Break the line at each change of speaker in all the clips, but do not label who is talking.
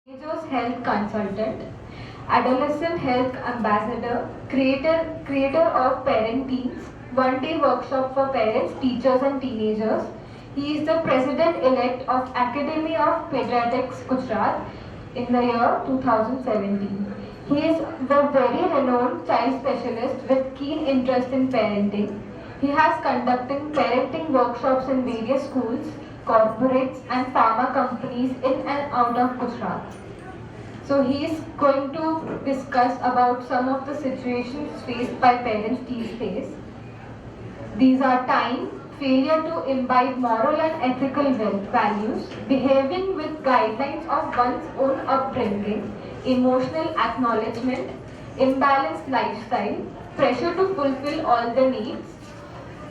Teenagers health consultant, adolescent health ambassador, creator of Parent Teams, one-day workshop for parents, teachers and teenagers. He is the president-elect of Academy of Pediatrics Gujarat in the year 2017. He is the very renowned child specialist with keen interest in parenting. He has conducting parenting workshops in various schools, corporates and pharma companies in and out of Gujarat. So he is going to discuss about some of the situations faced by parents these days. These are time, failure to imbibe moral and ethical values, behaving with guidelines of one's own upbringing, emotional acknowledgement, imbalanced lifestyle, pressure to fulfill all the needs,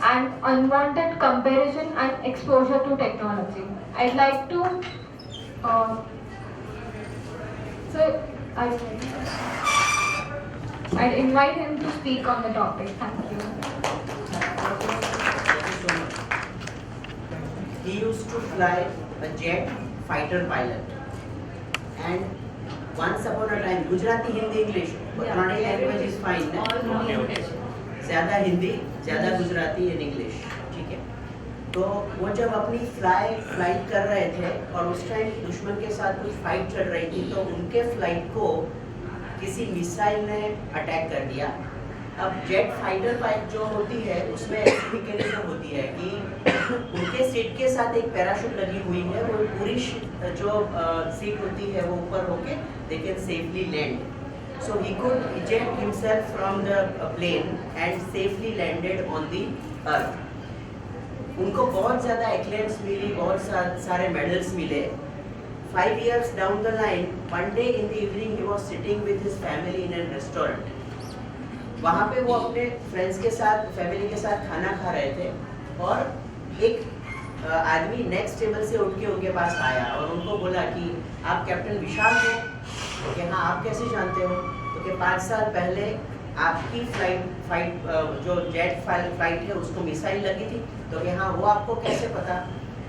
and unwanted comparison and exposure to technology. I'd like to uh, so I'd invite him to speak on the topic. Thank you.
He used to fly a jet fighter pilot, and once upon a time, Gujarati, Hindi, English, Kannada language is fine. ज़्यादा हिंदी, ज़्यादा Gujarati and English, ठीक है। तो वो जब अपनी flight कर रहे थे और उस टाइम दुश्मन के साथ कुछ फाइट चल रही थी, तो उनके फ्लाइट को किसी मिसाइल ने अटैक कर दिया। अब जेट फाइटर पाइप जो होती है उसमें ऐसी मैकेनिज्म होती है कि उनके सीट के साथ एक पैराशूट लगी हुई है, वो पूरी जो सीट होती है वो ऊपर होके they can safely land. So he could eject himself from the plane and safely landed on the earth. उनको बहुत ज़्यादा एक्लेम्स मिली, बहुत सारे मेडल्स मिले. 5 years down the line, one day in the evening he was sitting with his family in a restaurant. वहाँ पे वो अपने फ्रेंड्स के साथ, फैमिली के साथ खाना खा रहे थे और एक आदमी नेक्स्ट टेबल से उठ के उनके पास आया और उनको बोला कि आप कैप्टन विशाल हो? तो कि हाँ, आप कैसे जानते हो? तो कि 5 साल पहले आपकी फ्लाइट जो जेट फ्लाइट है उसको मिसाइल लगी थी. तो कि हाँ, वो आपको कैसे पता?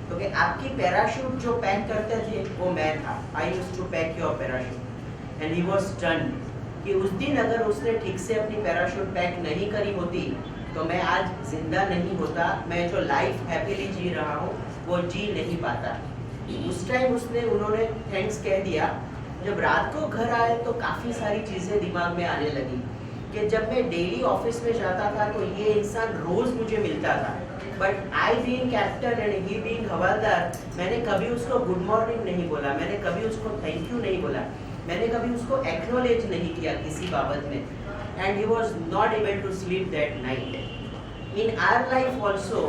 तो कि आपकी पैराशूट जो पैक करते थे वो मैं था. I used to pack your parachute and he was stunned कि उस दिन अगर उसने ठीक से अपनी पैराशूट पैक नहीं करी होती तो मैं आज जिंदा नहीं होता. मैं जो लाइफ हैप्पीली जी रहा हूँ वो जी नहीं पाता. उस टाइम उन्होंने थैंक्स कह दिया. जब रात को घर आए तो काफ़ी सारी चीज़ें दिमाग में आने लगी कि जब मैं डेली ऑफिस में जाता था तो ये इंसान रोज़ मुझे मिलता था, but I being captain and he being havildar, मैंने कभी उसको गुड मॉर्निंग नहीं बोला, मैंने कभी उसको थैंक यू नहीं बोला, मैंने कभी उसको एक्नॉलेज नहीं किया किसी बाबत में. And he was not able to sleep that night. In our life also,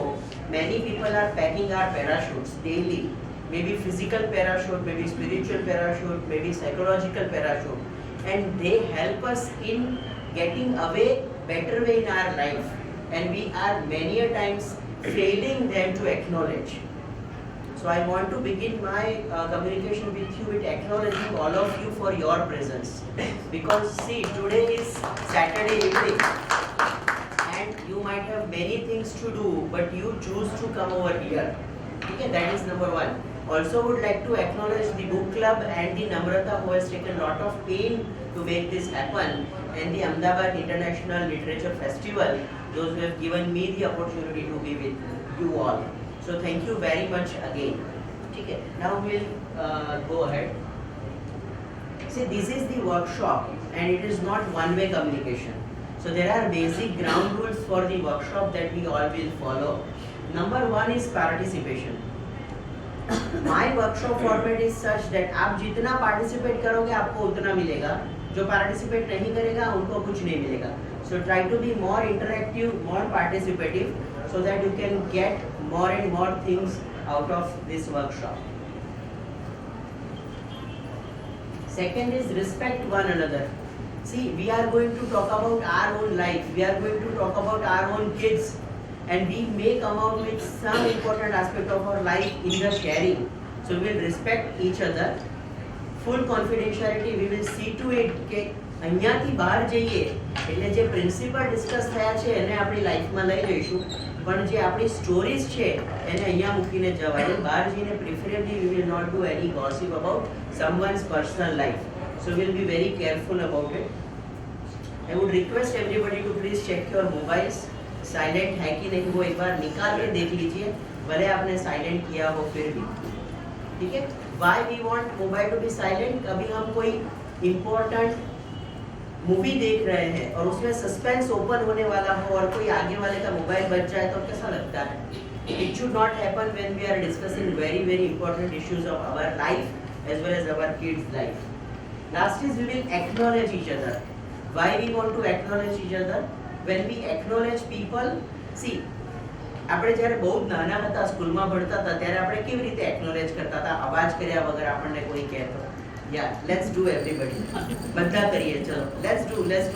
many people are packing our parachutes daily. Maybe physical parachute, maybe spiritual parachute, maybe psychological parachute. And they help us in getting away better way in our life. And we are many a times failing them to acknowledge. So I want to begin my communication with you with acknowledging all of you for your presence. Because see, today is Saturday evening. And you might have many things to do, but you choose to come over here. Okay, that is number one. Also would like to acknowledge the book club and the Namrata who has taken a lot of pain to make this happen, and the Ahmedabad International Literature Festival, those who have given me the opportunity to be with you all. So thank you very much again. Okay, now we'll go ahead. See, this is the workshop and it is not one-way communication. So there are basic ground rules for the workshop that we all will follow. Number one is participation. My workshop format is such that आप जितना participate करोगे आपको उतना मिलेगा. जो participate नहीं करेगा उनको कुछ नहीं मिलेगा. So try to be more interactive, more participative, so that you can get more and more things out of this workshop. Second is respect one another. See, we are going to talk about our own life, we are going to talk about our own kids, and we may come out with some important aspect of our life in the sharing. So we will respect each other. Full confidentiality, we will see to it કે અહીંયાથી બહાર જઈએ એટલે જે principal discuss થયા છે એને આપણી લાઈફમાં લઈ જઈશું પણ જે આપણી સ્ટોરીઝ છે એને અહીંયા મૂકીને જવાય. બહાર જઈને preferably we will not do any gossip about someone's personal life. So will be very careful about it. I would request everybody to please check your mobiles. Silent है कि नहीं वो एक बार निकाल के देख लीजिए, भले आपने साइलेंट किया हो फिर भी. ठीक है. Why we want mobile to be silent? कभी हम कोई important मूवी देख रहे हैं और उसमें सस्पेंस ओपन होने वाला हो और कोई आगे वाले का मोबाइल बच जाए तो कैसा लगता है? It should not happen when we are discussing very important issues of our life as well as our kids' life. Last is we will acknowledge each other. Why we want to acknowledge each other? When we acknowledge people, see, આપણે જ્યારે બહુ નાના હતા સ્કૂલમાં ભણતા હતા ત્યારે આપણે કેવી રીતે એક્નોલેજ કરતા હતા? અવાજ કર્યા વગર આપણને કોઈ કહેતો. Yeah, let's do everybody. બધા કરીએ ચલો. Let's do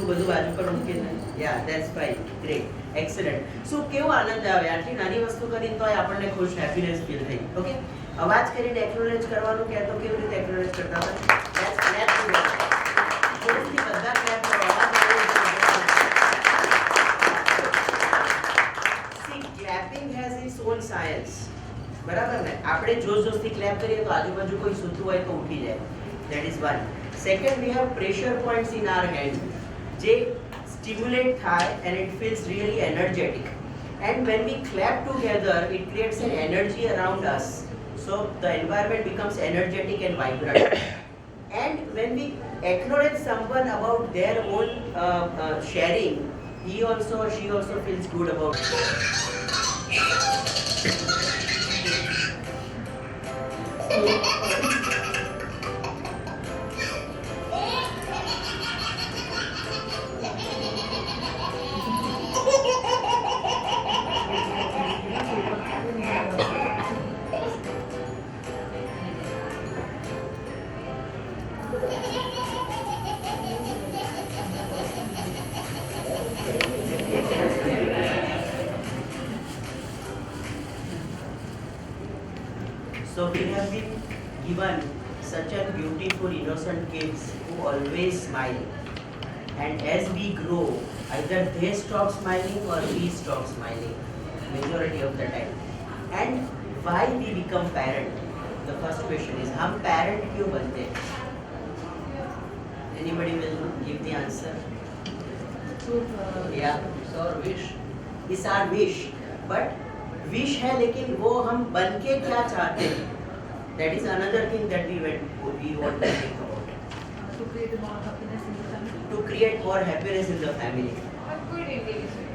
બધું બાજુ પર મૂકી દે. Yeah, that's fine. Great. Excellent. So કેવો આનંદ આવે આટલી નાની વસ્તુ કરીને તોય આપણને ખુશ હેપીનેસ ફીલ થઈ. ઓકે. અવાજ કરીને એક્નોલેજ કરવાનું કહેતો કેવી રીતે એક્નોલેજ કરતા હતા? Let's clap together. જોરથી બધા clap કરો. અવાજ આવે clapping has its own science. બરાબર ને? આપણે જોરથી ક્લેપ કરીએ તો આજુબાજુ કોઈ સૂતું હોય તો ઉઠી જાય. That is one. Second, we have pressure points in our hand જે stimulate થાય and it feels really energetic. And when we clap together, it creates an energy around us. So the environment becomes energetic and vibrant. And when we acknowledge someone about their own sharing, he also or she also feels good about it. So we have been given such a beautiful innocent kids who always smile, and as we grow either they stop smiling or we stop smiling majority of the time. And why we become parent? The first question is हम parent क्यों बनते हैं? Anybody will give the answer? Yeah, it's our wish. It's our wish, but wish है लेकिन वो हम बन के क्या चाहते हैं? That is another thing that we want to think about.
To create more happiness in the family.
To create more happiness in the family.
A good individual.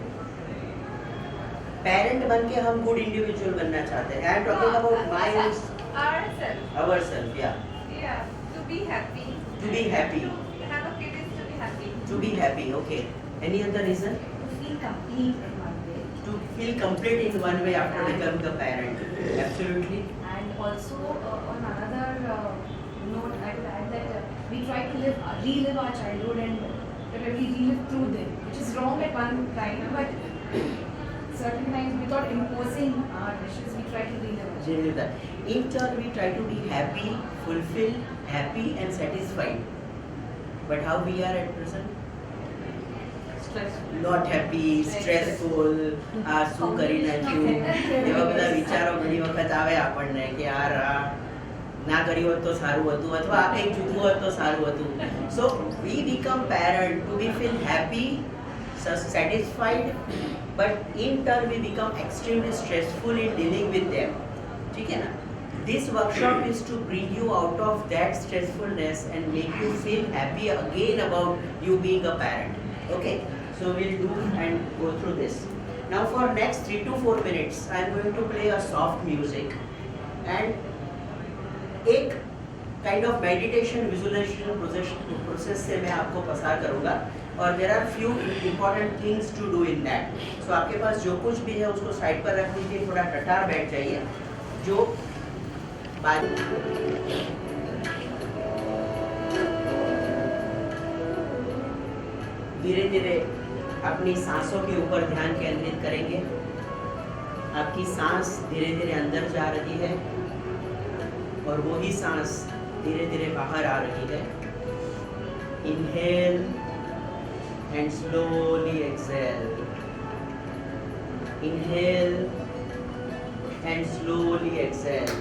Parent बन के हम good individual बनना चाहते हैं. I am talking about ourselves. Ourselves, yeah.
Yeah. To be happy.
To be happy.
Have a kid is to be happy.
To be happy. Okay. Any other reason?
To feel complete in one way.
To feel complete in one way after becoming a parent. Absolutely.
And also on another note, I would add that we try to relive our childhood and probably relive through them, which is wrong at one time, but certain times without imposing our wishes, we try to relive our childhood.
Really that. In turn, we try to be happy, fulfilled, happy and satisfied. But how we are at present?
Stressful.
Not happy, stressful, આ શું કરી નાખ્યું એવા બધા વિચારો ઘણી વખત આવે આપણને કે યાર આ ના કર્યું હોત તો સારું હતું અથવા આ કંઈક ચૂકવું હોત તો સારું હતું. So we become parent to be feel happy, satisfied, but in turn we become extremely stressful in dealing with them. ठीक है ना? This workshop is to bring you out of that stressfulness and make you feel happy again about you being a parent. Okay? So we'll do and go through this. Now for next 3 to 4 minutes, I am going to play a soft music and एक kind of meditation visualization process से मैं आपको पसार करूँगा और there are few important things to do in that. So आपके पास जो कुछ भी है उसको साइड पर रख दीजिए, थोड़ा टटार बैठ जाइए. जो धीरे धीरे अपनी सांसों के ऊपर ध्यान केंद्रित करेंगे. आपकी सांस धीरे धीरे अंदर जा रही है और वही सांस धीरे धीरे बाहर आ रही है. Inhale and slowly exhale. Inhale and slowly exhale.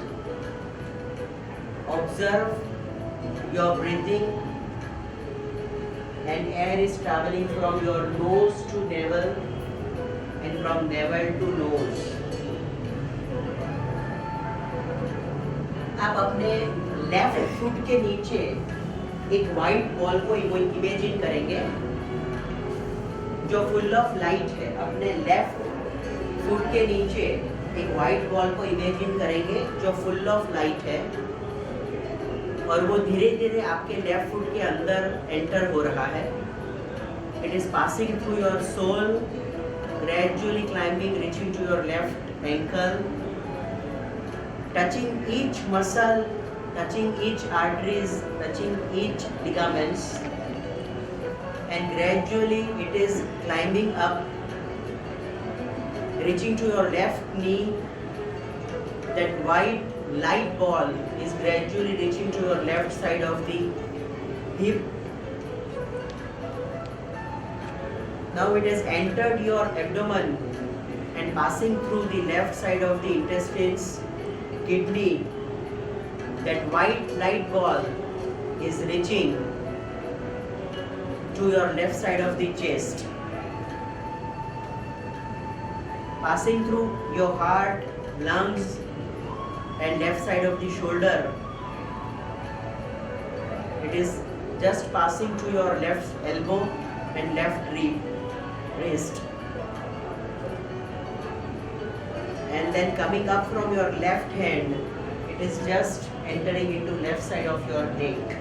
Observe your breathing, and air is traveling from your nose to navel and from navel to nose. आप अपने लेफ्ट फुट के नीचे एक वाइट बॉल को इमेजिन करेंगे जो फुल ऑफ लाइट है. अपने लेफ्ट फुट के नीचे एक वाइट बॉल को इमेजिन करेंगे जो फुल ऑफ लाइट है, और वो धीरे धीरे आपके लेफ्ट फुट के अंदर एंटर हो रहा है. It is passing through your sole, gradually climbing, reaching to your left ankle, touching each muscle, touching each arteries, touching each ligaments, and gradually it is climbing up, reaching to your left knee. That white light ball is gradually reaching to your left side of the hip. Now it has entered your abdomen and passing through the left side of the intestines, kidney. That white light ball is reaching to your left side of the chest, passing through your heart, lungs, and left side of the shoulder. It is just passing to your left elbow and left wrist, and then coming up from your left hand, it is just entering into left side of your neck.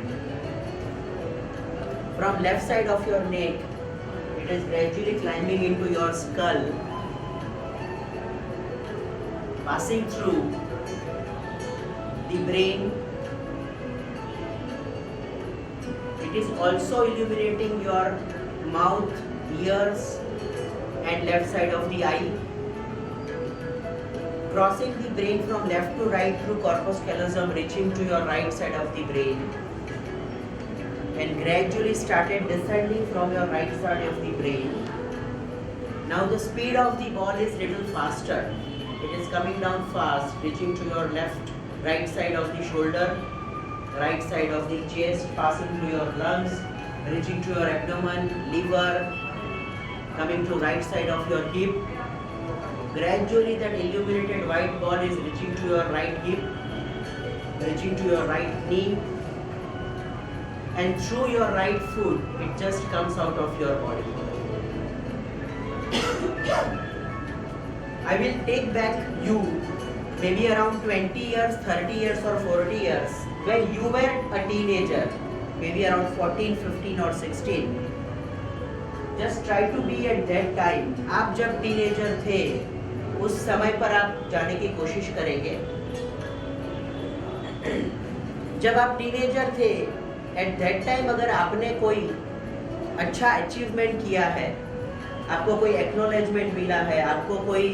From left side of your neck, it is gradually climbing into your skull, passing through the brain. It is also illuminating your mouth, ears, and left side of the eye, crossing the brain from left to right through corpus callosum, reaching to your right side of the brain, and gradually started descending from your right side of the brain. Now the speed of the ball is little faster. It is coming down fast, reaching to your right side of the shoulder, right side of the chest, passing through your lungs, reaching to your abdomen, liver, coming to right side of your hip. Gradually that illuminated white ball is reaching to your right hip, reaching to your right knee, and through your right foot it just comes out of your body. I will take back you maybe around 20 years, 30 years or 40 years, when you were a teenager, maybe around 14, 15 or 16. Just try to be at that time. आप जब teenager थे, उस समय पर आप जाने की कोशिश करेंगे. जब आप teenager थे, at that time अगर आपने कोई अच्छा achievement किया है, आपको कोई एक्नॉलेजमेंट मिला है, आपको कोई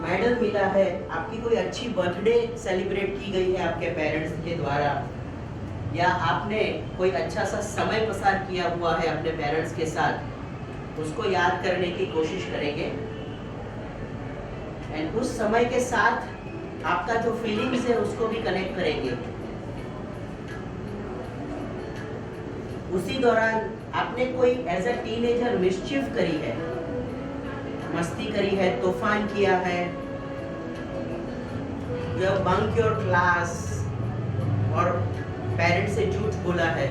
मेडल मिला है, आपकी कोई अच्छी बर्थडे सेलिब्रेट की गई है आपके पेरेंट्स के द्वारा, या आपने कोई अच्छा सा समय पसार किया हुआ है अपने पेरेंट्स के साथ, उसको याद करने की कोशिश करेंगे. एंड उस समय के साथ आपका जो फीलिंग्स है उसको भी कनेक्ट करेंगे. उसी दौरान आपने कोई एज अ टीनेजर मिसचिफ करी है, मस्ती करी है, तूफान किया है, you have bunk your class और पेरेंट्स से झूठ बोला है,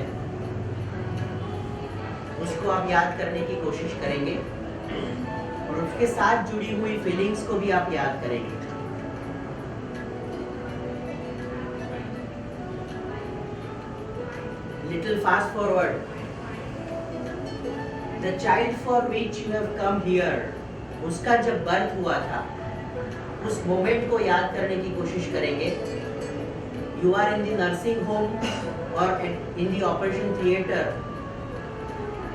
उसको आप याद करने की कोशिश करेंगे और उसके साथ जुड़ी हुई फीलिंग्स को भी आप याद करेंगे. Little fast forward. The child for which you have come here, उसका जब बर्थ हुआ था, उस मोमेंट को याद करने की कोशिश करेंगे. You are in the nursing home or in the operation theater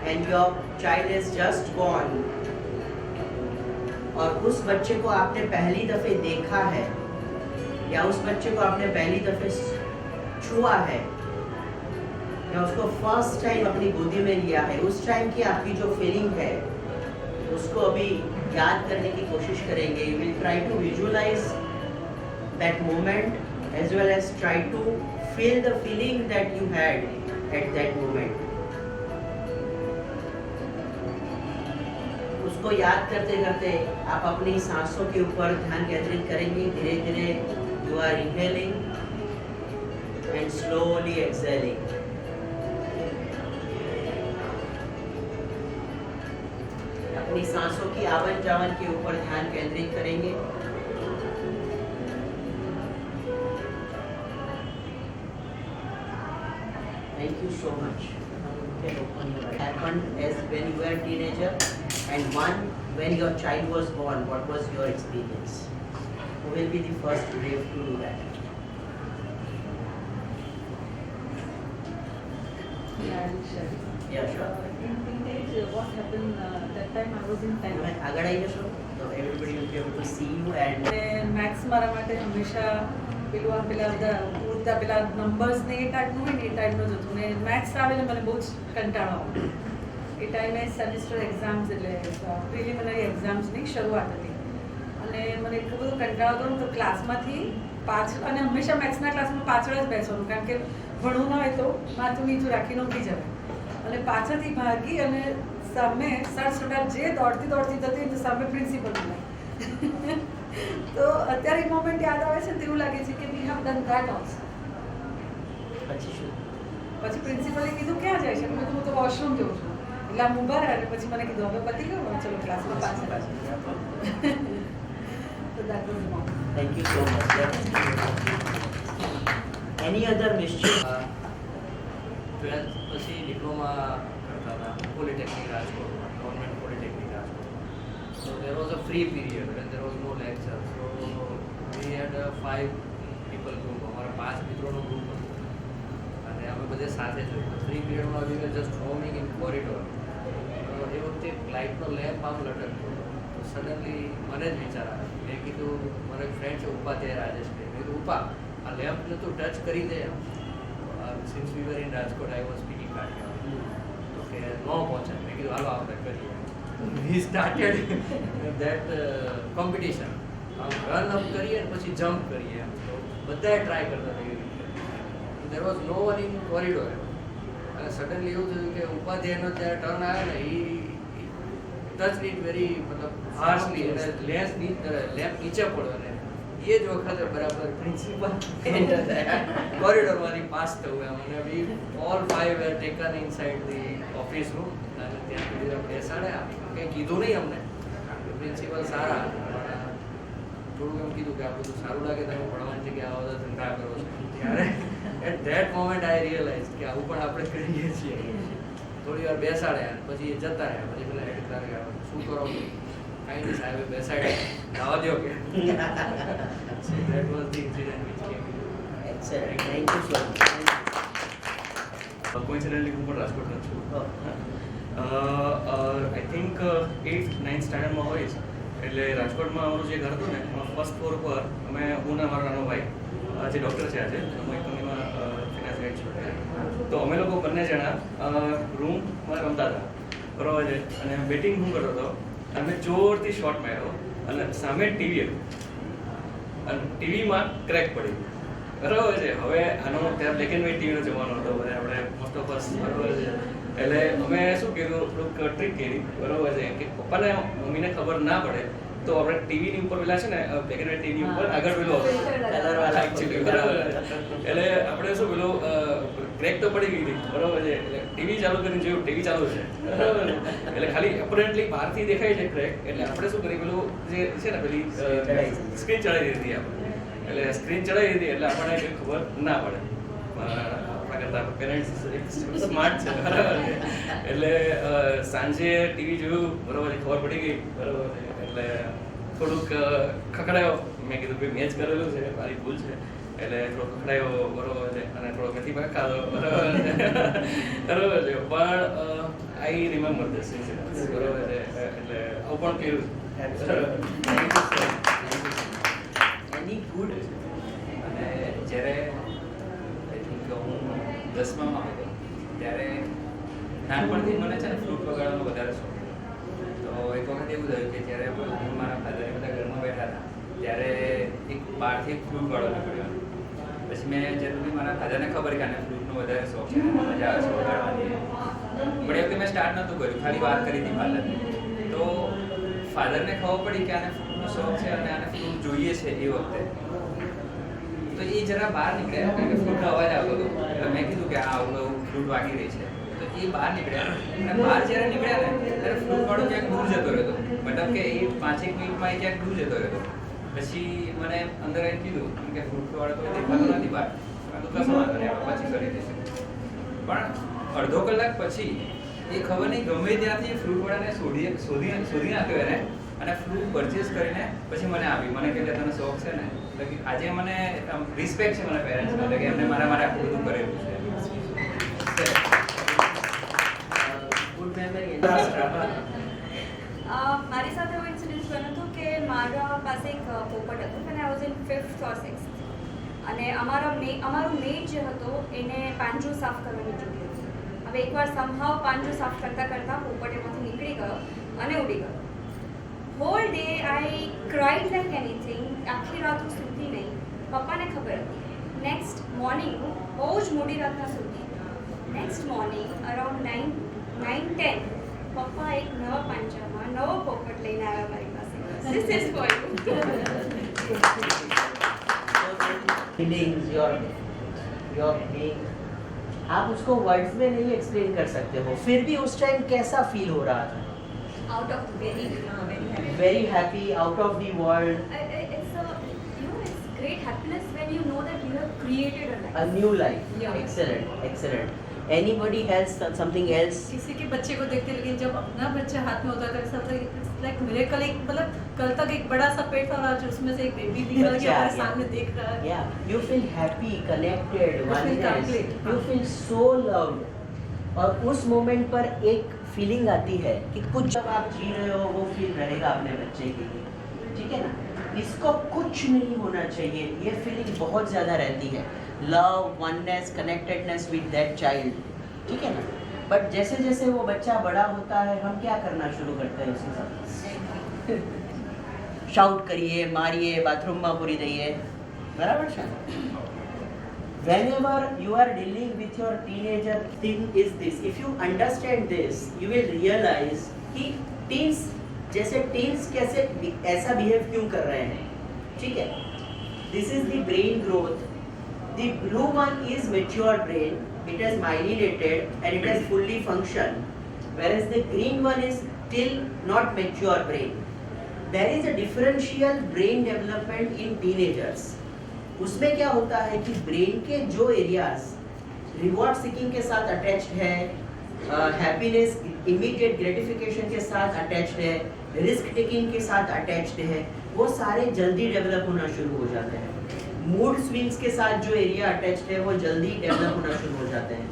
and your child is just born, और उस बच्चे को आपने पहली दफे देखा है या उस बच्चे को आपने पहली दफे छुआ है या उसको फर्स्ट टाइम अपनी गोदी में लिया है, उस टाइम की आपकी जो फीलिंग है उसको अभी याद करने की कोशिश करेंगे. You will try to visualize that moment as well as try to feel the feeling that you had at that moment. उसको याद करते करते आप अपनी सांसों के ऊपर ध्यान केंद्रित करेंगे. धीरे धीरे you are inhaling and slowly exhaling. अपनी सांसों की आवन जावन के ऊपर ध्यान केंद्रित करेंगे. Thank you so much. Happened as when you were a teenager and one when your child was born. What was your experience? Who will be the first brave to do that?
Yeah, I'll share.
Yeah, sure.
In teenage, what happened, that time I was in
તમે
10th.
આગળ આવી જશો તો everybody will be able to see you and
અને maths મારા માટે હંમેશા પેલું આ પેલા બધા ઉડતા પેલા નંબર્સ ને એ ટાઈપનું હોય ને એ ટાઈપનું જ હતું ને મેથ્સ આવે ને મને બહુ જ કંટાળો આવે એ ટાઈમે સેમિસ્ટર એક્ઝામ્સ એટલે પ્રિલિમિનરી એક્ઝામ્સની શરૂઆત હતી અને મને એટલું બધું કંટાળો હતો ને તો ક્લાસમાંથી પાછળ અને હંમેશા મેથ્સના ક્લાસમાં પાછળ જ બેસવાનું કારણ કે ભણવું ના હોય તો માથું નીચું રાખીને ઊંઘી જવાય અને પાછળથી ભાગી અને સામે સડસડા જે દોડતી જતી તો સામે પ્રિન્સિપલ બોલાય તો અત્યારે એ મોમેન્ટ યાદ આવે છે તો એવું લાગે છે કે we have done that also
પછી શું?
પછી પ્રિન્સિપલે કીધું ક્યાં જાય છે મેં કીધું હું તો વોશરૂમ જઉં છું એટલે આમ ઊભા રહ્યા અને પછી મને કીધું હવે પતી ગયું ચલો ક્લાસમાં પાછા તો that was moment.
Thank you so much. Any other mischief?
12th પછી ડિપ્લોમા કરતા હતા પોલિટેકનિક રાજકોટમાં government polytechnic Rajkot. So there was a free period and there was no lecture. So we had a 5 people group. અમારા 5 મિત્રોનો group હતો અને અમે બધે સાથે જ હતા. ફ્રી પીરિયડમાં we were just roaming in corridor. એ વખતે લાઇટનો લેમ્પ આમ લટકતો હતો તો સડનલી મને જ વિચાર આવ્યો. મેં કીધું મારો એક ફ્રેન્ડ છે ઉપાધ્યાય રાજેશભાઈ. મેં કીધું ઉપા આ લેમ્પને તું ટચ કરી દે. Since we were in Rajkot I was speaking Kathiyawadi તો કે ન પહોંચાય. મેં કીધું હાલો આપણે કરીએ. We started that competition. આમ રન અપ કરીએ ને પછી જમ્પ કરીએ એમ તો બધાએ ટ્રાય કરતા હતા એવી રીતે. There was no one in corridor અને સડનલી એવું થયું કે ઉપાધ્યાયનો જ્યારે ટર્ન આવે ને એ ટચ નીટ વેરી મતલબ હાર્શલી અને લેમ્પ નીચે પડ્યો ને એ જ વખતે બરાબર પ્રિન્સિપલ કોરિડોરમાંથી પાસ થયું એમ અને we all 5 were taken inside the office room અને ત્યાં સુધી બેસાડ્યા. કંઈ કીધું નહીં અમને. પ્રિન્સિપલ સારા થોડુંક એમ કીધું કે આ બધું સારું લાગે તમે ભણવાની જગ્યાએ આવા બધા ધંધા કરો છો. ત્યારે at that moment I realise કે આવું પણ આપણે કરીએ છીએ. થોડી વાર બેસાડ્યા પછી એ જતા રહ્યા. પછી પેલા હેડ ક્લાર્ક શું કરો કાંઈ નહીં સાહેબે બેસાડ્યા જવા દો કે that was the incident which કેમ.
Excellent. Thank you so much.
કોઇન્સિડન્ટલી હું પણ રાજકોટનો જ છું.
Oh,
I think 8th 9th સ્ટાન્ડર્ડમાં હોઈશ એટલે રાજકોટમાં અમારું જે ઘર હતું ને એમાં ફર્સ્ટ ફ્લોર પર અમે હું ને મારો નાનો ભાઈ જે ડૉક્ટર છે આજે હું એક કંપનીમાં ફિનાન્સ હેડ છું તો અમે લોકો બંને જણા રૂમમાં રમતા હતા બરાબર છે અને બેટિંગ હું કરતો હતો અને જોરથી શોટ માર્યો અને સામે ટીવી હતું અને ટીવીમાં ક્રેક પડી બરાબર છે. હવે આનો ત્યારે બ્લેક એન્ડ વ્હાઇટ ટીવીનો જમાનો હતો બધા આપણે મોસ્ટ ઓફ અસ બરાબર છે એટલે અમે શું કર્યું થોડુંક ટ્રીક કરી બરાબર છે કે પપ્પાને મમ્મીને ખબર ના પડે તો આપણે ટીવીની ઉપર પેલા છે ને બ્લેક એન્ડ વ્હાઇટ ટીવી ઉપર આગળ પેલું
Colour વાળા
actually બરાબર એટલે આપણે શું પેલું ક્રેક તો પડી ગઈ હતી બરાબર છે એટલે ટીવી ચાલુ કરીને જોયું ટીવી ચાલુ છે બરાબર એટલે ખાલી અપરેન્ટલી બહારથી દેખાય છે ક્રેક એટલે આપણે શું કરી પેલું જે છે ને પેલી સ્ક્રીન ચડાવી દીધી આપણે એટલે સ્ક્રીન ચડાવી દીધી એટલે આપણને કંઈ ખબર ના પડે. આપણા કરતા પેરેન્ટ્સ સ્માર્ટ છે બરાબર છે એટલે સાંજે ટીવી જોયું બરાબર ખબર પડી ગઈ બરાબર છે એટલે થોડુંક ખખડાયો. મેં કીધું ભાઈ મેચ કરેલું છે મારી ભૂલ છે એટલે થોડો ખખડાયો બરાબર છે અને થોડો મેથી પાક ખાધો બરાબર છે બરાબર છે પણ આઈ રિમેમ્બર ધીસ ઇન્સિડન્ટ્સ બરાબર છે એટલે આવું પણ કર્યું છે.
Any good?
અને જ્યારે આઈ થિંક હું 10મામાં હતો ત્યારે નાનપણથી મને છે ને ફ્લૂટ વગાડવાનો વધારે શોખ હતો. તો એક વખત એવું થયું કે જ્યારે હું મારા ફાધરે બધા ઘરમાં બેઠા હતા ત્યારે એક બહારથી એક ફ્રૂટવાળો નીકળ્યો. પછી મેં જેટલું બી મારા ફાધરને ખબર કે આને ફ્રૂટનો વધારે શોખ છે, મજા આવે છે વગાડવાની. પણ એ વખતે મેં સ્ટાર્ટ નહોતું કર્યું, ખાલી વાત કરી હતી ફાધરને. તો ફાધરને ખબર પડી કે આને ફ્રૂટનો શોખ છે અને આને ફ્રૂટ જોઈએ છે એ વખતે. તો એ જરા બહાર નીકળ્યા કારણ કે ફ્રૂટનો અવાજ આવતો હતો. એટલે મેં કીધું કે આ આવું ફ્રૂટ વાગી રહી છે. તો એ બહાર નીકળ્યા અને બહાર જ્યારે નીકળ્યા ને ત્યારે ફ્રૂટવાળો ક્યાંક દૂર જતો રહ્યો. મતલબ કે એ 5-1 મિનિટમાં એ ક્યાંક દૂર જતો રહ્યો. પછી મને અંદર આવીને કીધું કે ફ્રૂટવાળો તો દેખાતો નથી બહાર. મેં તો કશું વાંધો નહીં, આપણે પછી કરી દઈશું. પણ અડધો કલાક પછી એ ખબર નહીં ગમે ત્યાંથી ફ્રૂટવાળાને શોધી નાખ્યો એને અને ફ્રૂટ પરચેસ કરીને પછી મને આપી. મને કહે તને શોખ છે ને, એટલે કે આજે મને રિસ્પેક્ટ છે મારા પેરેન્ટ્સને, એટલે કે એમને મારા માટે આટલું બધું કરેલું છે.
Good memory.
મારી સાથે એવો ઇન્સિડન્સ બન્યો હતો કે મારા પાસે એક પોપટ હતો અને I was in 5th or 6th અને અમારો મેડ જે હતો એને પાંજરું સાફ કરવાની ડ્યુટી હતી. હવે એકવાર સમહાવ પાંજરું સાફ કરતાં પોપટ એમાંથી નીકળી ગયો અને ઉડી ગયો. હોલ ડે આઈ ક્રાઇડ લાઈક એનીથિંગ. આખી રાત હું સૂતી નહીં. પપ્પાને ખબર હતી. નેક્સ્ટ મોર્નિંગ બહુ જ મોડી રાતના સૂતી. નેક્સ્ટ મોર્નિંગ અરાઉન્ડ 9-10 પપ્પા એક નવા પાંજરામાં નવો પોપટ લઈને આવ્યા મારી પાસે. This is for you.
Feelings your being, आप उसको वर्ड्स में नहीं एक्सप्लेन कर सकते हो. फिर भी उस टाइम कैसा फील हो रहा था?
Out of very happy.
Very happy, out of the world,
It's great happiness when you know that you have created a life.
a new life.
Yeah.
Excellent. Anybody else, something else?
किसी के बच्चे को देखते, लेकिन जब अपना बच्चा हाथ में होता है तो ऐसा लगता है इट्स लाइक मिरेकल. एक मतलब कल तक एक बड़ा सा पेट था और आज उसमें से एक बेबी निकल के हमारे सामने देख रहा है.
Yeah, you feel happy, connected,
You feel
oneness.
complete.
You feel so loved. और उस मोमेंट पर एक फीलिंग आती है कि कुछ जब आप जी रहे हो वो फील रहेगा अपने बच्चे के लिए. ठीक है ना? इसको कुछ नहीं होना चाहिए. ये फीलिंग बहुत ज़्यादा रहती है. Love, oneness, connectedness with that child. ठीक है ना? बट जैसे जैसे वो बच्चा बड़ा होता है हम क्या करना शुरू करते हैं उसके साथ? શાઉટ કરીએ, મારીએ, બાથરૂમમાં પૂરી દઈએ. બરાબર છે? Whenever you are dealing with your teenager, thing is this. If you understand this, you will realize कि teens जैसे teens कैसे ऐसा behave क्यों कर रहे हैं. ठीक है? This is the brain growth. The blue one is mature brain. It has myelinated and it has fully functioned. Whereas the green one is still not mature brain. There is a differential brain development in teenagers. उसमें क्या होता है कि brain के जो areas reward seeking के साथ attached है, हैप्पीनेस इमीडिएट ग्रेटिफिकेशन के साथ अटैच्ड है, रिस्क टेकिंग के साथ अटैच्ड है, वो सारे जल्दी डेवलप होना शुरू हो जाते हैं. मूड स्विंग्स के साथ जो एरिया अटैच्ड है वो जल्दी डेवलप होना शुरू हो जाते हैं.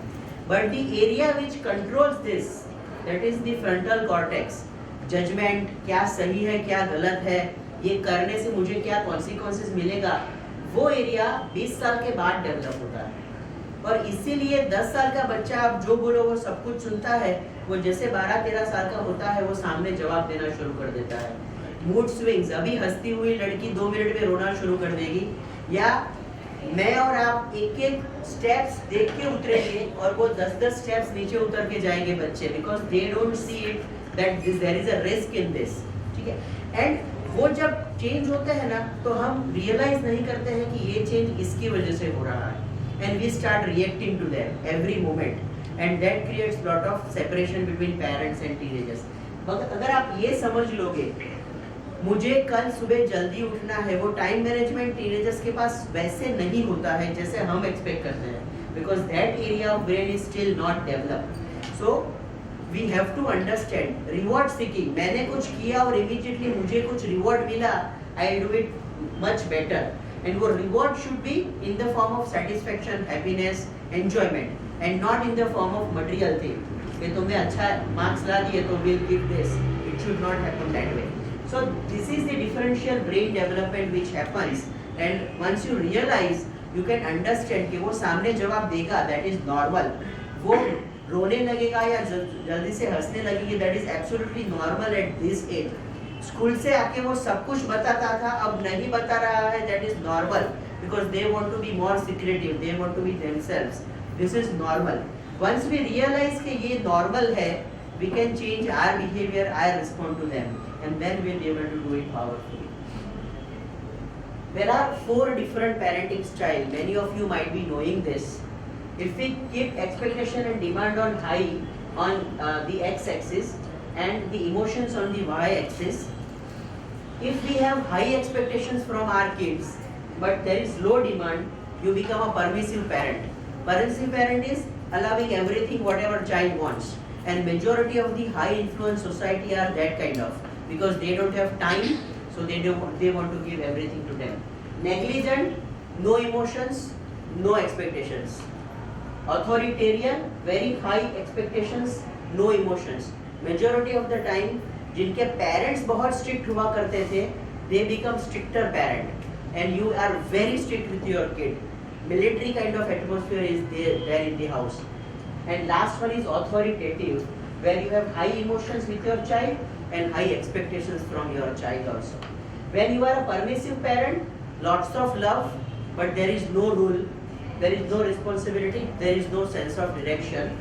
But the area which controls this, that is the frontal cortex. Judgement, क्या सही है क्या गलत है, ये करने से मुझे क्या कॉन्सिक्वेंसेस मिलेगा, वो एरिया 20 साल के बाद डेवलप होता है. और इसीलिए 10 साल का बच्चा आप जो बोलो वो सब कुछ सुनता है. वो जैसे 12-13 साल का होता है वो सामने जवाब देना शुरू कर देता है. मूड स्विंग्स, अभी हंसती हुई लड़की 2 मिनट में रोना शुरू कर देगी, या मैं और आप एक एक स्टेप्स देख के उतरेंगे और वो 10-10 स्टेप्स नीचे उतर के जाएंगे बच्चे, because they don't see it that there is a risk in this. ठीक है? एंड वो जब चेंज होते हैं ना तो हम रियलाइज नहीं करते हैं कि ये चेंज इसकी वजह से हो रहा है, and we start reacting to that every moment, and that creates lot of separation between parents and teenagers. मगर अगर आप ये समझ लोगे मुझे कल सुबह जल्दी उठना है, वो टाइम मैनेजमेंट टीनेजर्स के पास वैसे नहीं होता है जैसे हम एक्सपेक्ट करते हैं, because that area of brain is still not developed. So we have to understand reward seeking. मैंने कुछ किया और इमीडिएटली मुझे कुछ रिवॉर्ड मिला, I do it much better, and वो reward should be in the form of satisfaction, happiness, enjoyment, and not in the form of material thing कि तुमने अच्छा मार्क्स ला दिए तो will give this. It should not happen that way. So this is the differential brain development which happens, and once you realize, you can understand कि वो सामने जवाब देगा, that is normal. वो रोने लगेगा या जल्दी से हंसने लगेगी, that is absolutely normal at this age. School से आके वो सब कुछ बताता था, अब नहीं बता रहा है, that is normal, because they want to be more secretive, they want to be themselves. This is normal. Once we realize कि ये नॉर्मल है, we can change our behavior, I respond to them, and then we'll be able to do it powerfully. There are 4 different parenting styles. Many of you might be knowing this. If we keep expectation and demand on high on the x-axis and the emotions on the y-axis, if we have high expectations from our kids but there is low demand, you become a permissive parent. Permissive parent is allowing everything whatever child wants. And majority of the high influence society are that kind of, because they don't have time, so they want to give everything to them. Negligent, no emotions, no expectations. Authoritarian, very high expectations, no emotions. Majority of the time जिनके parents बहुत strict हुआ करते थे, they become stricter parent, and you are very strict with your kid. Military kind of atmosphere is there in the house. And last one is authoritative, where you have high emotions with your child and high expectations from your child also. When you are a permissive parent, lots of love, but there is no rule, there is no responsibility, there is no sense of direction.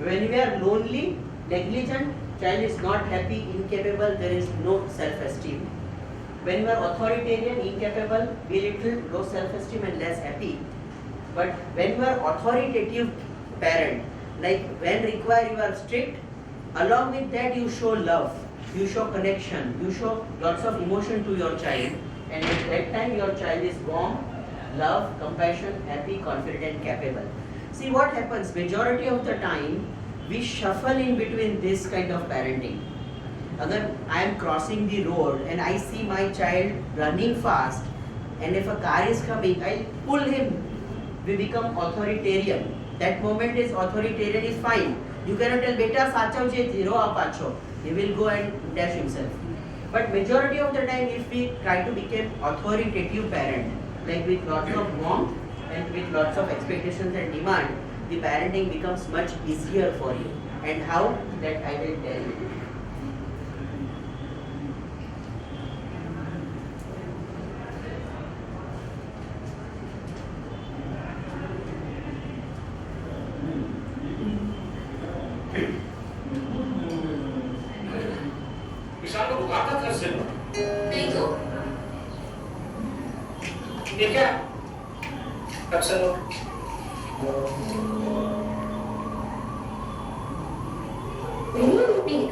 When you are lonely, negligent, child is not happy, incapable, there is no self-esteem. When you are authoritarian, incapable, belittled, low self-esteem and less happy. But when you are authoritative parent, like when required you are strict, along with that you show love, you show connection, you show lots of emotion to your child, and at that time your child is warm, love, compassion, happy, confident, capable. See what happens, majority of the time we shuffle in between this kind of parenting. Agar I am crossing the road and I see my child running fast, and if a car is coming, I pull him, we become authoritarian. That moment is authoritarian is fine. You cannot tell beta sachav je zero apacho. He will go and dash himself. But majority of the time, if we try to become authoritative parent, like with lots of warmth and with lots of expectations and demand, the parenting becomes much easier for you. And how? That I will tell you.
विशाल को बुखार था घर से
नहीं तो
ये क्या अक्सर
नहीं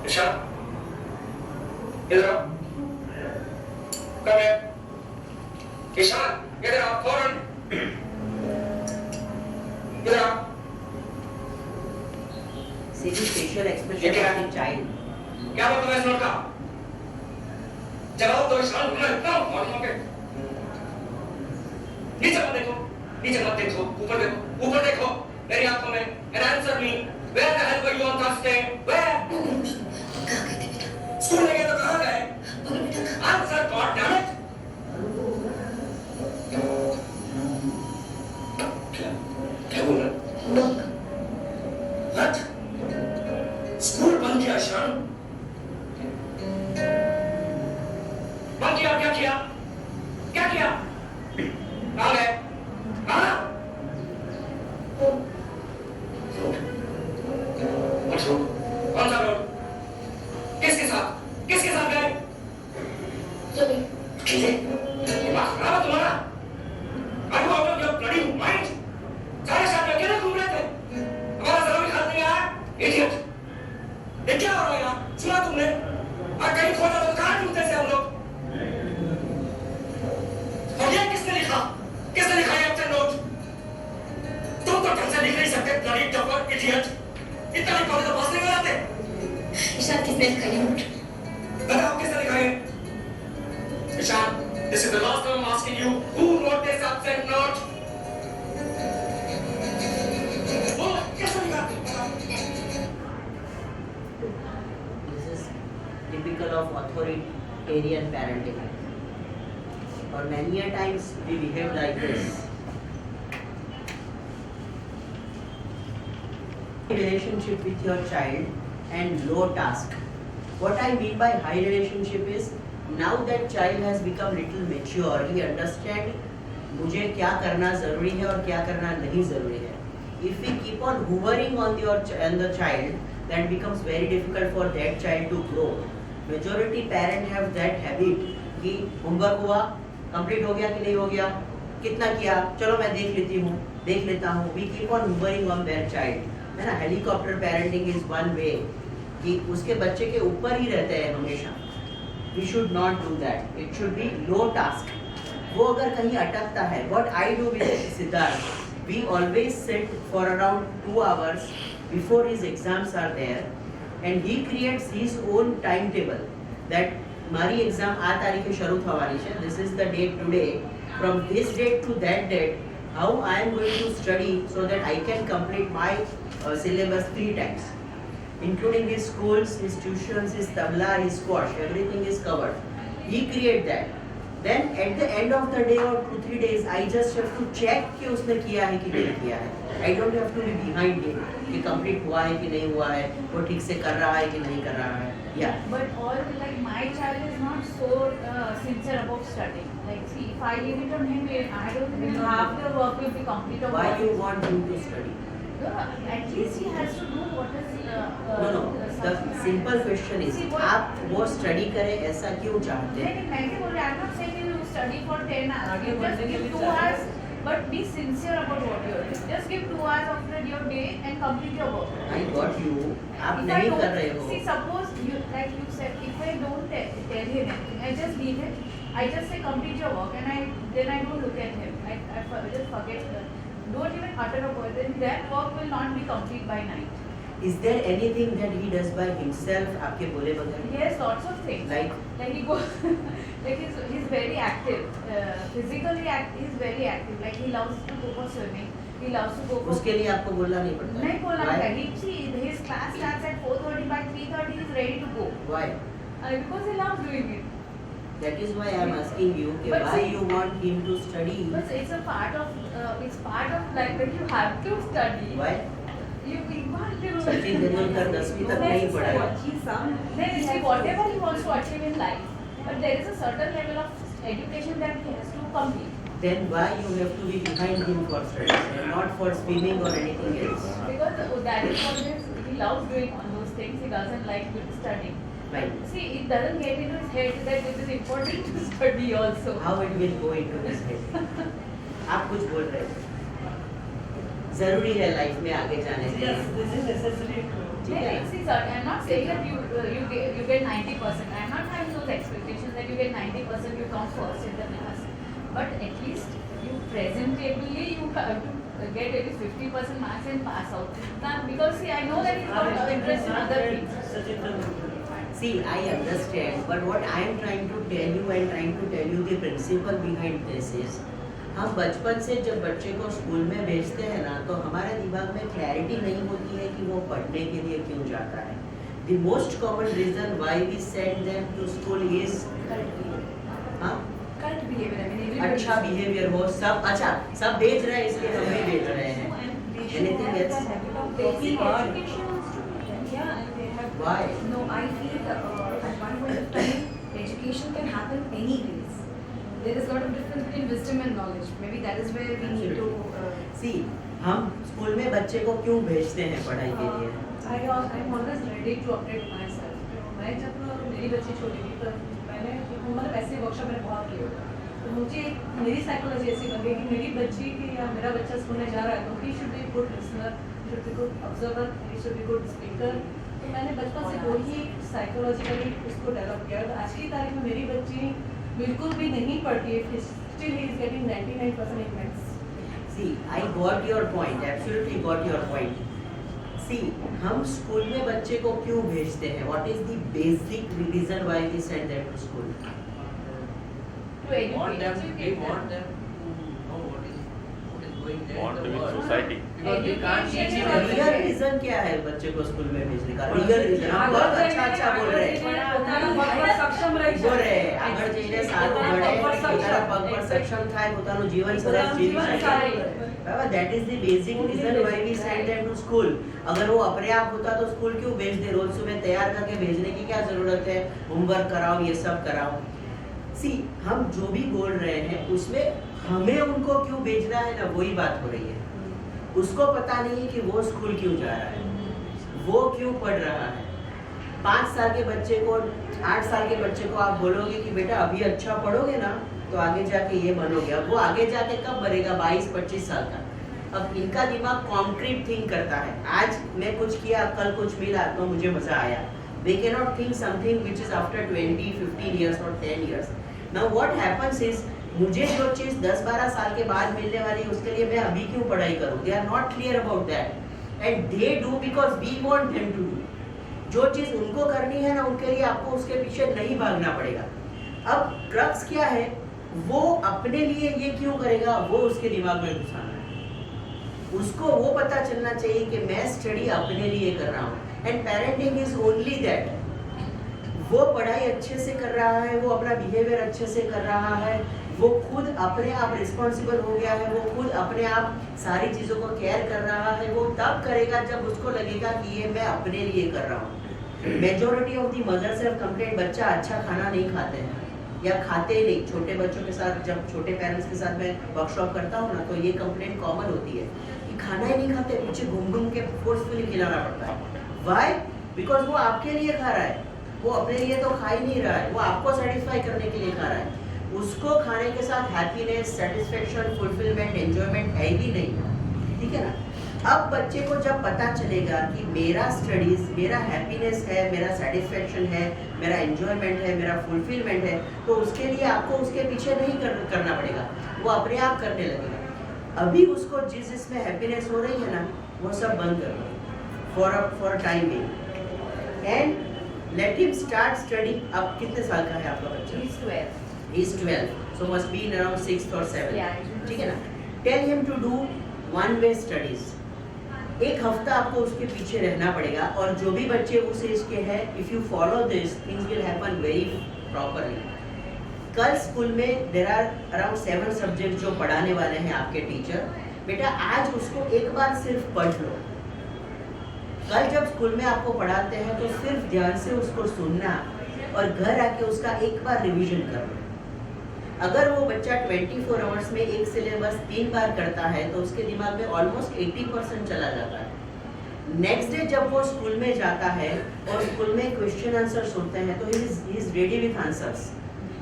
विशाल इधर आओ कम है विशाल इधर आओ फौरन इधर आओ
See the facial expression of the child.
क्या मतलब है इस लड़का जवाब दो विशाल मैं इतना मारूंगा के नीचे मत देखो ऊपर देखो मेरी आंखों में and answer me where the hell were you on Thursday where school नहीं गए तो कहाँ गए answer God damn it क्या बोल रहा what स्कूल बंद किया शान बंद किया क्या किया कहाँ गए कहाँ कौन सा रोड किसके साथ गए दिमाग खराब है तुम्हारा Are you out of your bloody mind? सारे साथ में अकेले घूम रहे थे हमारा जरा भी ख्याल नहीं आया idiot ये क्या हो रहा है यार सुना तुमने और कहीं खोजा तो कहाँ ढूंढते थे हम लोग और ये किसने लिखा ये अपना नोट तुम तो ढंग से लिख नहीं सकते bloody dumber idiot इतना ही पढ़े तो पास नहीं कराते
ईशान किसने लिखा ये नोट
बताओ किसने लिखा है Ishan this is the last time I'm asking you who wrote this absent note oh किसने लिखा
This is typical of authoritarian parenting. Or many a times we behave like this. relationship with your child and low task. What I mean by high relationship is now that child has become little mature, he understand मुझे क्या करना जरूरी है और क्या करना नहीं जरूरी है. If we keep on hovering on the child, that becomes very difficult for that child to grow. Majority parent have that habit कि homework हुआ, complete हो गया कि नहीं हो गया, कितना किया, चलो मैं देख लेता हूँ. We keep on hovering on their child. है ना, helicopter parenting is one way कि उसके बच्चे के ऊपर ही रहते हैं हमेशा. We should not do that. It should be low task. वो अगर कहीं अटकता है, what I do with Siddharth, we always sit for around 2 hours before his exams are there, and he creates his own timetable. That મારી exam આ તારીખે શરૂ થવાની છે. This is the date today. From this date to that date, how I am going to study so that I can complete my syllabus 3 times, including his schools, his tuitions, his tabla, his squash. Everything is covered. He create that. Then at the end of the day or 2-3 days, I just have to check कि उसने किया है कि नहीं किया है. I don't have to be behind him कि complete हुआ है कि नहीं हुआ है, वो ठीक से कर रहा है कि नहीं कर rहा है. Yeah.
But all like my child is not so sincere about studying. Like see, if I leave it on him, I don't think half the work will be complete.
Why you want him to study?
No, at least he has to do what is.
No. The simple question is, आप वो study करे ऐसा क्यों चाहते हैं?
नहीं, मैं क्या बोल रही हूँ? I'm not saying you study for 10 hours. You just give 2 hours, but be sincere about what you are doing. Just give 2 hours of your day and complete your work.
I got you. आप
If I
नहीं
don't-
कर रहे हो.
See, suppose you, like you said, if I don't tell him anything, I just leave him. I just say complete your work, and then I don't look at him. I just forget. Don't even utter a word. Then that work will not be complete by night.
Is there anything that he does by himself आपके बोले बगैर?
He has lots of things.
Like
He goes, like he's very active. Physically he's very active. Like he loves to go for swimming. He loves to go for.
उसके लिए आपको बोलना नहीं पड़ता.
नहीं बोलना
Why?
पड़ता. He see his class starts at 4:30. By 3:30 he's ready to go.
Why?
Because he loves doing it.
That is why I am asking you कि
But
why
see-
you want him to study?
But it's a part of like when you have to study.
Why?
You can't do.
Sachin Tendulkar 10वीं तक नहीं पढ़ा है.
Then see whatever he wants to achieve in life, but there is a certain level of education that he has to complete.
Then why you have to be behind him for studies and not for swimming or anything else?
Because that is always he loves doing all those things. He doesn't like studying.
Right.
See, it doesn't get into his head that it is important to study also.
How it will go into his head? आप कुछ बोल रहे हैं. जरूरी है life में आगे जाने के लिए.
Yes, this is necessary to.
ठीक है.
See, sir, I'm not saying that you get 90%. I'm not having those expectations that you get 90%, you come first in the class. But at least you presentably you have to get at least 50% marks and pass out. Now, because see, I know that he's got interest in other things.
See, I understand, but what I am trying to tell you and trying to tell you the principle behind this is, हम बचपन से जब बच्चे को school में भेजते हैं ना, तो हमारे दिमाग में क्लैरिटी नहीं होती है कि वो पढ़ने के लिए क्यों जाता है. The most common reason why we send them to school is हाँ
Correct behavior. I mean, everybody.
अच्छा बिहेवियर हो, सब अच्छा सब भेज रहे हैं इसलिए हम भी भेज रहे हैं. Anything else?
Basic education is student. Yeah, and they have.
Why?
No, I feel at one point of time, education can happen anyways. There is a lot of difference between wisdom and knowledge. Maybe that is where we need to.
See, हम school में बच्चे को क्यों भेजते हैं पढ़ाई के लिए?
I'm always ready to update myself. मैं जब मेरी बच्ची छोटी थी तो मैंने मतलब ऐसे वर्कशॉप मैंने बहुत किए. तो मुझे मेरी साइकोलॉजी ऐसी बन गई कि मेरी बच्ची की या मेरा बच्चा स्कूल में जा रहा है तो he should be good listener, should be good observer, he should be good speaker. तो मैंने बचपन से वही साइकोलॉजिकली उसको डेवलप किया. तो आज की तारीख में मेरी बच्ची बिल्कुल भी नहीं पढ़ती है. Still he is getting 99% in maths.
See, I got your point. Absolutely got your point. See, हम स्कूल में बच्चे को क्यों भेजते हैं? What is the basic reason why we send them to school?
To educate.
want them
educate them.
to know what is going there
Want
in
to
the
be
world.
society.
Because we can't teach
Education
him
is
real
everything.
Reason क्या है बच्चे को school में भेजने का? Real reason हम बहुत अच्छा बोल रहे हैं.
સક્ષમ રહી
બોલ રहे हैं. આગળ જઈને સારું ભણે, પોતાના પગ પર સક્ષમ થાય, પોતાનું જીવન સરસ જીવી શકે. That is the basic reason why we send them to school. अगर वो अपने आप होता तो स्कूल क्यों भेज दे? रोज सुबह तैयार करके भेजने की क्या जरूरत है? होमवर्क कराओ, ये सब कराओ। सी हम जो भी बोल रहे हैं उसमें हमें उनको क्यों भेजना है ना, वही बात हो रही है। उसको पता नहीं कि वो स्कूल क्यों जा रहा है, वो क्यों पढ़ रहा है। 5 साल के बच्चे को, 8 साल के बच्चे को आप बोलोगे कि बेटा अभी अच्छा पढ़ोगे ना तो आगे जाके ये बनोगे। अब वो आगे जाके कब बनेगा? 22-25 साल का। अब इनका दिमाग कॉन्क्रीट थिंक करता है। आज मैं कुछ किया, कल कुछ मिला तो मुझे मजा आया। They cannot think something which is after 20, 15 years or 10 years. Now what happens is, मुझे जो चीज़ 10-12 साल के बाद मिलने वाली है उसके लिए मैं अभी क्यों पढ़ाई करूँ? They are not clear about that, and they do because we want them to do. जो चीज़ उनको करनी है ना, उनके लिए आपको उसके पीछे नहीं भागना पड़ेगा। अब क्रक्स क्या है, वो अपने लिए ये क्यों करेगा, वो उसके दिमाग में घुसाना है। उसको वो पता चलना चाहिए कि मैं स्टडी अपने लिए कर रहा हूँ। And parenting is only that. वो पढ़ाई अच्छे से कर रहा है, वो अपना बिहेवियर अच्छे से कर रहा है, वो खुद अपने आप रिस्पॉन्सिबल हो गया है, वो खुद अपने आप सारी चीज़ों को केयर कर रहा है। वो तब करेगा जब उसको लगेगा कि ये मैं अपने लिए कर रहा हूँ। Majority of the mothers have complaint, बच्चा अच्छा खाना नहीं खाते हैं या खाते ही नहीं। छोटे बच्चों के साथ, जब छोटे पेरेंट्स के साथ मैं वर्कशॉप करता हूँ ना, तो ये कंप्लेंट कॉमन होती है कि खाना ही नहीं खाते, पीछे घूम के फोर्सफुली खिलाना पड़ता है। व्हाई? बिकॉज वो आपके लिए खा रहा है, वो अपने लिए तो खा ही नहीं रहा है, वो आपको सेटिस्फाई करने के लिए खा रहा है। उसको खाने के साथ हैप्पीनेस, सेटिस्फेक्शन, फुलफिलमेंट, एंजॉयमेंट है ही नहीं, ठीक है ना। अब बच्चे को जब पता चलेगा कि मेरा स्टडीज, मेरा हैप्पीनेस है, मेरा सेटिस्फेक्शन है, मेरा एंजॉयमेंट है, मेरा फुलफिलमेंट है, तो उसके लिए आपको उसके पीछे नहीं करना पड़ेगा, वो अपने आप करने लगेगा। अभी उसको जिस जिसमें हैप्पीनेस हो रही है ना, वो सब बंद कर दो for time being and let him start study. अब कितने साल का है आपका बच्चा? He's 12, so must be in around 6th or 7th.
Yeah.
ठीक है ना। Tell him to do one-way studies. एक हफ्ता आपको उसके पीछे रहना पड़ेगा। और जो भी बच्चे उस एज के हैं, if you follow this, things will happen very properly. कल स्कूल में there are around 7 subjects जो पढ़ाने वाले हैं आपके टीचर। बेटा आज उसको एक बार सिर्फ पढ़ लो। कल जब स्कूल में आपको पढ़ाते हैं तो सिर्फ ध्यान से उसको सुनना और घर आके उसका एक बार रिवीजन कर लो। अगर वो बच्चा 24 आवर्स में एक सिलेबस 3 बार करता है तो उसके दिमाग में ऑलमोस्ट 80% चला जाता है। नेक्स्ट डे जब वो स्कूल में जाता है और स्कूल में क्वेश्चन आंसर्स होते हैं तो he is ready with answers.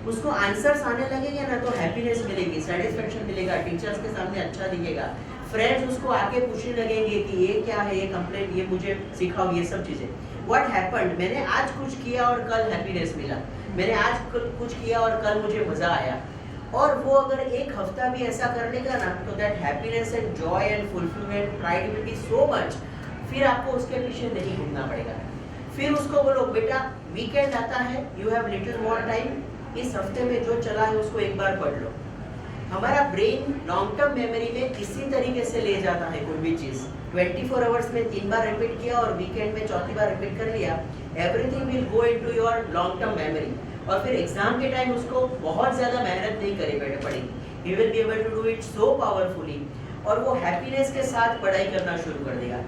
उसको आंसर्स आने लगेंगे ना तो हैप्पीनेस मिलेगी, सेटिस्फेक्शन मिलेगा, टीचर्स के सामने अच्छा दिखेगा, फ्रेंड्स उसको आके पूछने लगेंगे कि ये क्या है, ये कंप्लेंट, ये मुझे सिखाओ, ये सब चीज़ें। व्हाट हैपेंड, मैंने आज कुछ किया और कल हैप्पीनेस मिला, मैंने आज कुछ किया और कल मुझे मज़ा आया। और वो अगर एक हफ्ता भी ऐसा कर लेगा ना तो that happiness and Joy and fulfilment, pride will be so much, फिर आपको उसके पीछे नहीं घूमना पड़ेगा। फिर उसको बोलो बेटा वीकेंड आता है, you have little more time, इस हफ्ते में जो चला है उसको एक बार पढ़ लो। हमारा ब्रेन लॉन्ग टर्म मेमोरी में इसी तरीके से ले जाता है कोई भी चीज़। 24 आवर्स में 3 बार रिपीट किया और वीकेंड में 4थी बार रिपीट कर लिया, everything will go into your long term memory. और फिर एग्जाम के टाइम उसको बहुत ज़्यादा मेहनत नहीं करे पड़ेगी, he will be able to do it so powerfully, और वो हैप्पीनेस के साथ पढ़ाई करना शुरू कर देगा।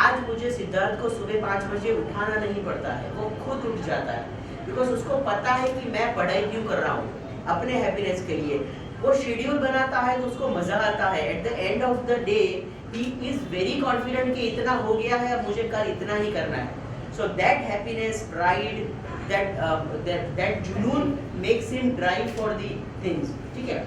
आज मुझे सिद्धार्थ को सुबह 5 बजे उठाना नहीं पड़ता है, वो खुद उठ जाता है, बिकॉज उसको पता है कि मैं पढ़ाई क्यों कर रहा हूँ, अपने हैप्पीनेस के लिए। वो शेड्यूल बनाता है तो उसको मजा आता है। At the end of the day he is very confident कि इतना हो गया है, अब मुझे कल इतना ही करना है। So that happiness, pride, that जुनून makes him drive for the things, ठीक है।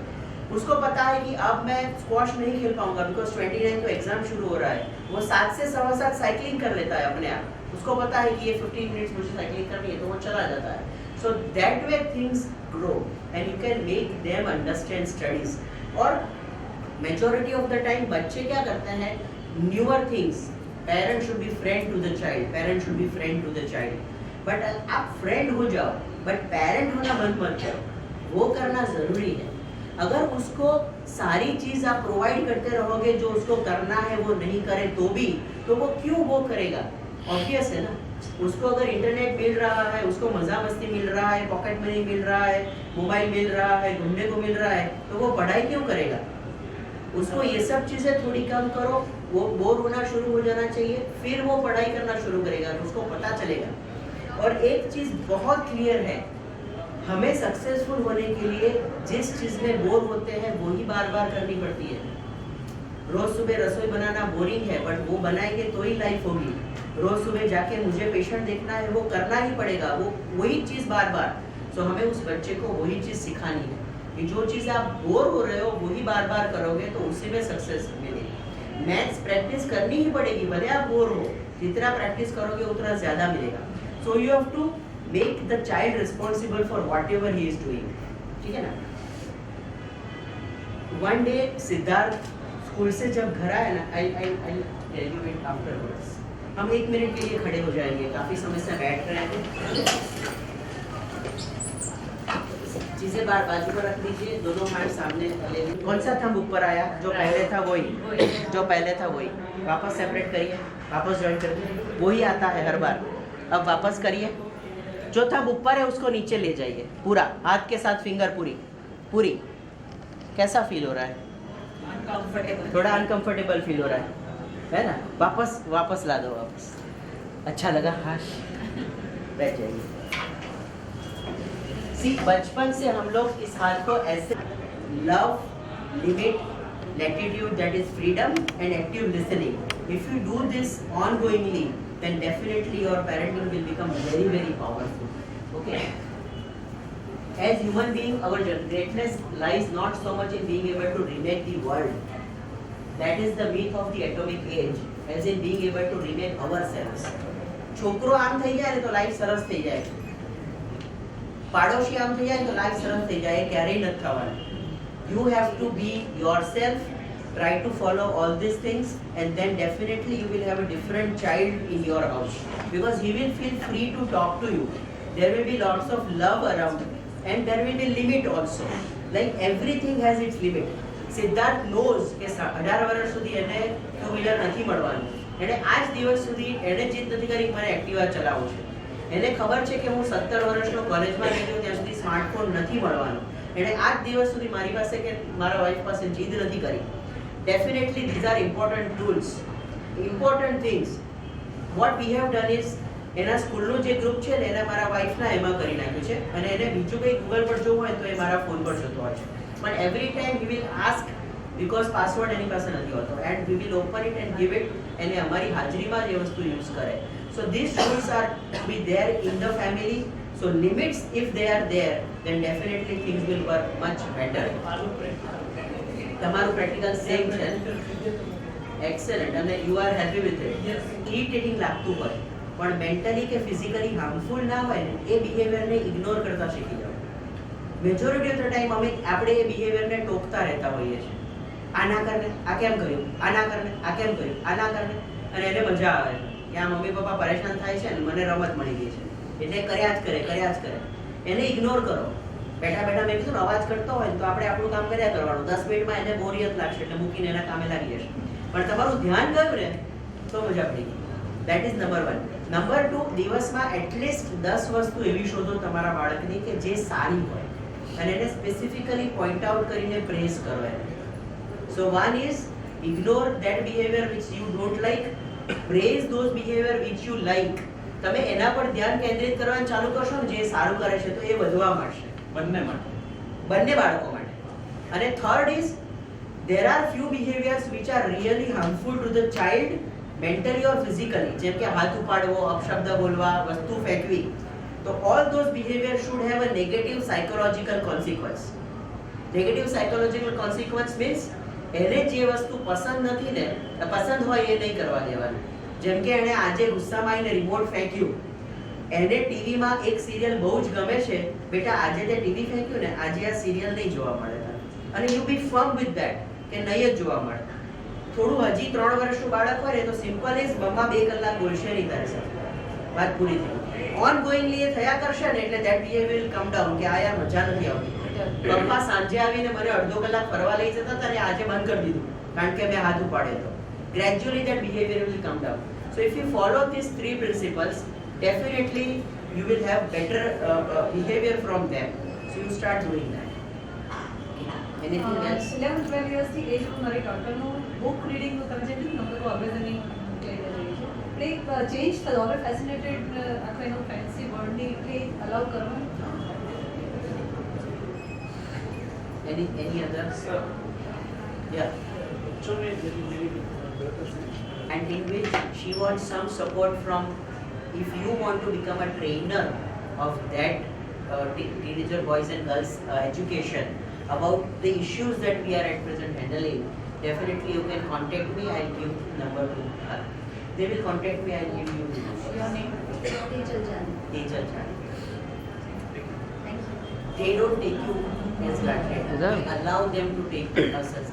उसको पता है कि अब मैं स्क्वॉश नहीं खेल पाऊंगा बिकॉज 29 को एग्जाम शुरू हो रहा है। वो 7 से 7:15 साइकिलिंग कर लेता है अपने आप, उसको पता है कि ये 15 मिनट्स मुझे साइकिलिंग करनी है, तो वो चला जाता है। So that way things grow and you can make them understand studies. और majority of the time बच्चे क्या करते हैं, newer things, parent should be friend to the child, parent should be friend to the child. But आप friend हो जाओ, but parent होना बंद मत करो, वो करना ज़रूरी है। अगर उसको सारी चीज़ आप प्रोवाइड करते रहोगे, जो उसको करना है वो नहीं करे तो भी, तो वो क्यों वो करेगा? ऑब्वियस है ना। उसको अगर इंटरनेट मिल रहा है, उसको मज़ा मस्ती मिल रहा है, पॉकेट मनी मिल रहा है, मोबाइल मिल रहा है, घूमने को मिल रहा है, तो वो पढ़ाई क्यों करेगा? उसको ये सब चीजें थोड़ी कम करो, वो बोर होना शुरू हो जाना चाहिए, फिर वो पढ़ाई करना शुरू करेगा, उसको पता चलेगा। और एक चीज बहुत क्लियर है, हमें सक्सेसफुल होने के लिए जिस चीज में बोर होते हैं वो ही बार बार करनी पड़ती है। रोज सुबह रसोई बनाना बोरिंग है, बट वो बनाएंगे तो ही लाइफ होगी। रोज सुबह जाके मुझे पेशेंट देखना है, वो करना ही पड़ेगा, वो वही चीज बार बार। तो हमें उस बच्चे को वही चीज सिखानी है कि जो चीज आप बोर हो रहे हो वही बार बार करोगे तो उसी में सक्सेस मिलेगी। मैथ्स प्रैक्टिस करनी ही पड़ेगी, भले आप बोर हो, जितना प्रैक्टिस करोगे उतना ज्यादा मिलेगा। So you have to make the child responsible for whatever he is doing, ठीक है ना। वन डे सिद्धार्थ स्कूल से जब घर आया ना, I tell you it afterwards. हम 1 मिनट के लिए खड़े हो जाएंगे, काफी समय से बैठ रहे हैं। चीजें बार बाजू पर रख दीजिए, दोनों हाथ सामने ले। कौन सा थंब ऊपर आया? जो पहले था वही, जो पहले था वही। वापस सेपरेट करिए, वापस ज्वाइन करिए, वही आता है हर बार। अब वापस करिए, जो थंब ऊपर है उसको नीचे ले जाइए, पूरा हाथ के साथ फिंगर पूरी पूरी। कैसा फील हो रहा है? थोड़ा अनकंफर्टेबल फील हो रहा है ना? वापस वापस ला दो, वापस। अच्छा लगा? हाँ, बैठ जाइए। सी, बचपन से हम लोग इस हाथ को ऐसे love, limit, latitude, that is freedom and active listening. If you do this ongoingly, then definitely your parenting will become very, very powerful. Okay? As human being, our greatness lies not so much in being able to remake the world. That is the myth of the atomic age, as in being able to remake ourselves. છોકરો આમ થઈ જાય ને તો life સરસ થઈ જાય, પાડોશી આમ થઈ જાય તો લાઈફ સરસ થઈ જાય, ક્યારેય નથી થવાનું. You have to be yourself, try to follow all these things, and then definitely you will have a different child in your house, because he will feel free to talk to you. There will be lots of love around, and there will be limit also. Like everything has its limit. Siddharth knows કે 18 વર્ષ સુધી એને two wheeler નથી મળવાનું. એને આજ દિવસ સુધી એને જીદ નથી કરી કે મારે એક્ટિવા ચલાવવું છે. એને ખબર છે કે હું 17 વર્ષનો કોલેજમાં ગયો ત્યાં સુધી સ્માર્ટફોન નથી મળવાનો. એને આજ દિવસ સુધી મારી પાસે કે મારા વાઈફ પાસે જીદ નથી કરી. Definitely these are important tools, important things. What we have done is, એના સ્કૂલનું જે ગ્રુપ છે ને એને મારા વાઈફના એમાં કરી નાખ્યું છે, અને એને બીજું કંઈ ગૂગલ પર જોવું હોય તો એ મારા ફોન પર જોતો હોય છે. પણ every time he will ask, because password એની પાસે નથી હોતો, and we will open it and give it. એને અમારી હાજરીમાં જ એ વસ્તુ યુઝ કરે. So this rules are to be there in the family. So limits if they are there, then definitely things will work much better. તમારું practical same છે, excellent, અને you are happy with it. Irritating લાગતું હોય પણ mentally કે physically harmful ના હોય ને, એ બિહેવિયરને ઇગ્નોર કરતા શીખી જાઓ. મેજોરિટી ઓફ ધ ટાઈમ આપણે એ બિહેવિયરને ટોકતા રહેતા હોઈએ છીએ. આ ના કરને, આ કેમ કર્યું, આ ના કરને, આ કેમ કર્યું, આ ના કરને, અને એને મજા આવે કે આ મમ્મી પપ્પા પરેશાન થાય છે ને મને રમત મળી ગઈ છે એટલે કર્યા જ કરે, કર્યા જ કરે. એને ઇગ્નોર કરો. બેઠા બેઠા મેં કીધું અવાજ કરતો હોય તો આપણે આપણું કામ કર્યા કરવાનું. 10 મિનિટમાં એને બોરિયત લાગશે એટલે મૂકીને એના કામે લાગી જશે. પણ તમારું ધ્યાન ગયું ને તો મજા પડી ગઈ. That is number 1. નંબર 2, દિવસમાં એટલીસ્ટ 10 વસ્તુ એવી શોધો તમારા બાળકની કે જે સારી હોય, અને એને સ્પેસિફિકલી પોઈન્ટ આઉટ કરીને પ્રેઝ કરો એને. સો 1 is ignore that behaviour which you don't like, praise those behaviour which you like. તમે એના પર ધ્યાન કેન્દ્રિત કરવાનું ચાલુ કરશો ને જે સારું કરે છે તો એ વધવા માંડશે બંને માટે, બંને બાળકો માટે. અને third is, there are few behaviors which are really harmful to the child mentally or physically, જેમ કે હાથ ઉપાડવો, અપશબ્દ બોલવા, વસ્તુ ફેંકવી. તો all those behaviors should have a negative psychological consequence. Negative psychological consequence means એને જે વસ્તુ પસંદ નથી ને, પસંદ હોય એ નહીં કરવા દેવાની. જેમ કે એને આજે ગુસ્સામાં આવીને રિમોટ ફેંક્યું, એને ટીવીમાં એક સિરિયલ બહુ જ ગમે છે, બેટા આજે તે ટીવી ફેંક્યું ને, આજે આ સિરિયલ નહીં જોવા મળે, અને you be firm with that કે નહીં જ જોવા મળે. થોડું હજી 3 વર્ષનું બાળક હોય તો સિમ્પલ ઇઝ મમ્મા 2 કલાક બોલશે નહીં તારી સાથે, વાત પૂરી થઈ. ઓન ગોઈંગલી એ થયા કરશે ને એટલે that behaviour will come down કે આ યાર મજા નથી આવતી. પપ્પા સાંજે આવીને મને અડધો કલાક ફરવા લઈ જતા હતા ને આજે બંધ કરી દીધું કારણ કે મેં હાથ ઉપાડ્યો હતો. Gradually that behaviour will come down. So if you follow this 3 principles, definitely you will have better behavior from them. So you start doing that. Anything else?
11-12 years થી એજ નું નરેટ અટરનું બુક રીડિંગ નું તમે જેમ કીધું number ઓર્ગેઝની એટલે એક change થયો હવે ફેસિનેટેડ આખો એનો ફેન્સી વર્ડની એટલે અલાઉ કરવાનું
Any others? Yeah. And in which she wants some support from, if you want to become a trainer of that teenager boys and girls education about the issues that we are at present handling, definitely you can contact me. I'll give number to her. They will contact me. I'll give you
Your name? Tejal Jani.
Tejal Jani.
Thank you.
They don't take you as granted. We allow them to take us as